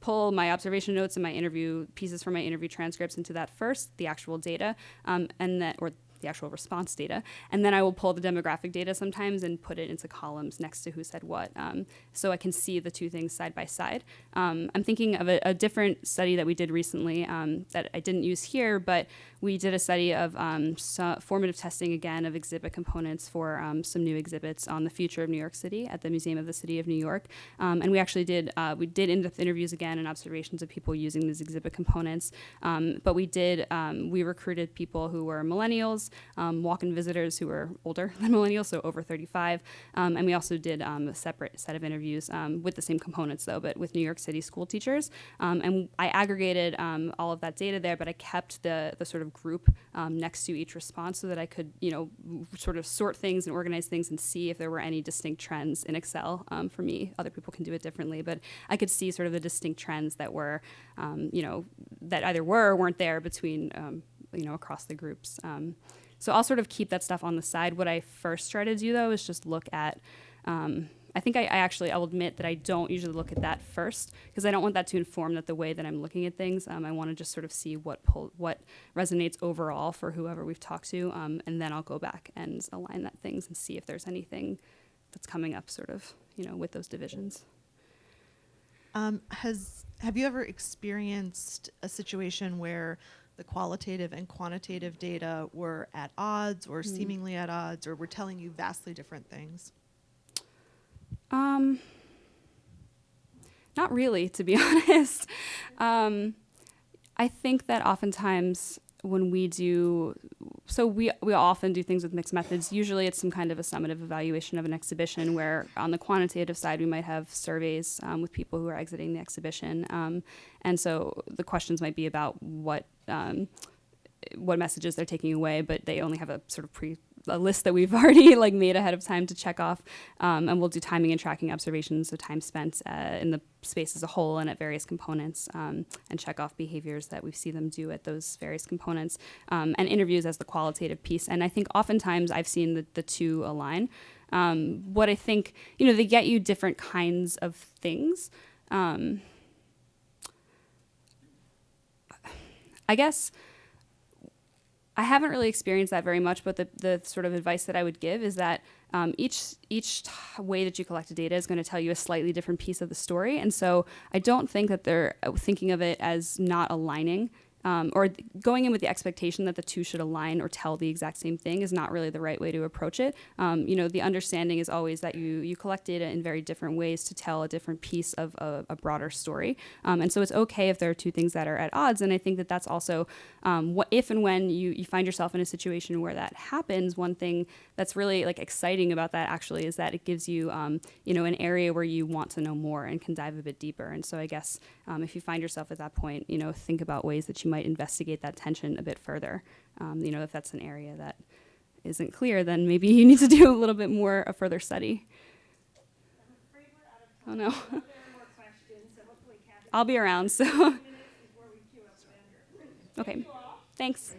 pull my observation notes and my interview pieces from my interview transcripts into that first, the actual data, or the actual response data, and then I will pull the demographic data sometimes and put it into columns next to who said what, so I can see the two things side by side. I'm thinking of a different study that we did recently that I didn't use here, but we did a study of formative testing again of exhibit components for some new exhibits on the future of New York City at the Museum of the City of New York, and we actually did in-depth interviews again and observations of people using these exhibit components, but we recruited people who were millennials, walk-in visitors who were older than millennials, so over 35, and we also did a separate set of interviews with the same components though, but with New York City school teachers, and I aggregated all of that data there, but I kept the sort of group next to each response so that I could sort of sort things and organize things and see if there were any distinct trends in Excel. For me, other people can do it differently, but I could see sort of the distinct trends that were that either were or weren't there between across the groups. So I'll sort of keep that stuff on the side. What I first try to do, though, is just look at, I think I'll admit that I don't usually look at that first because I don't want that to inform the way that I'm looking at things. I want to just sort of see what resonates overall for whoever we've talked to, and then I'll go back and align that things and see if there's anything that's coming up sort of, with those divisions. Have you ever experienced a situation where the qualitative and quantitative data were at odds or seemingly at odds or were telling you vastly different things? Not really, to be honest. I think that oftentimes when we often do things with mixed methods. Usually it's some kind of a summative evaluation of an exhibition where on the quantitative side we might have surveys with people who are exiting the exhibition. And so the questions might be about what messages they're taking away, but they only have a sort of a list that we've already made ahead of time to check off, and we'll do timing and tracking observations, so time spent in the space as a whole and at various components, and check off behaviors that we see them do at those various components, and interviews as the qualitative piece. And I think oftentimes I've seen the two align. What I think, they get you different kinds of things. I guess I haven't really experienced that very much, but the sort of advice that I would give is that each way that you collect the data is going to tell you a slightly different piece of the story. And so I don't think that they're thinking of it as not aligning. Or going in with the expectation that the two should align or tell the exact same thing is not really the right way to approach it. The understanding is always that you collect data in very different ways to tell a different piece of a broader story. And so it's okay if there are two things that are at odds. And I think that that's also, if and when you find yourself in a situation where that happens, one thing that's really like exciting about that actually is that it gives you, an area where you want to know more and can dive a bit deeper. And so I guess if you find yourself at that point, think about ways that you might investigate that tension a bit further. If that's an area that isn't clear, then maybe you need to do a little bit more a further study. Oh no. I'll be around, so. Okay, thanks.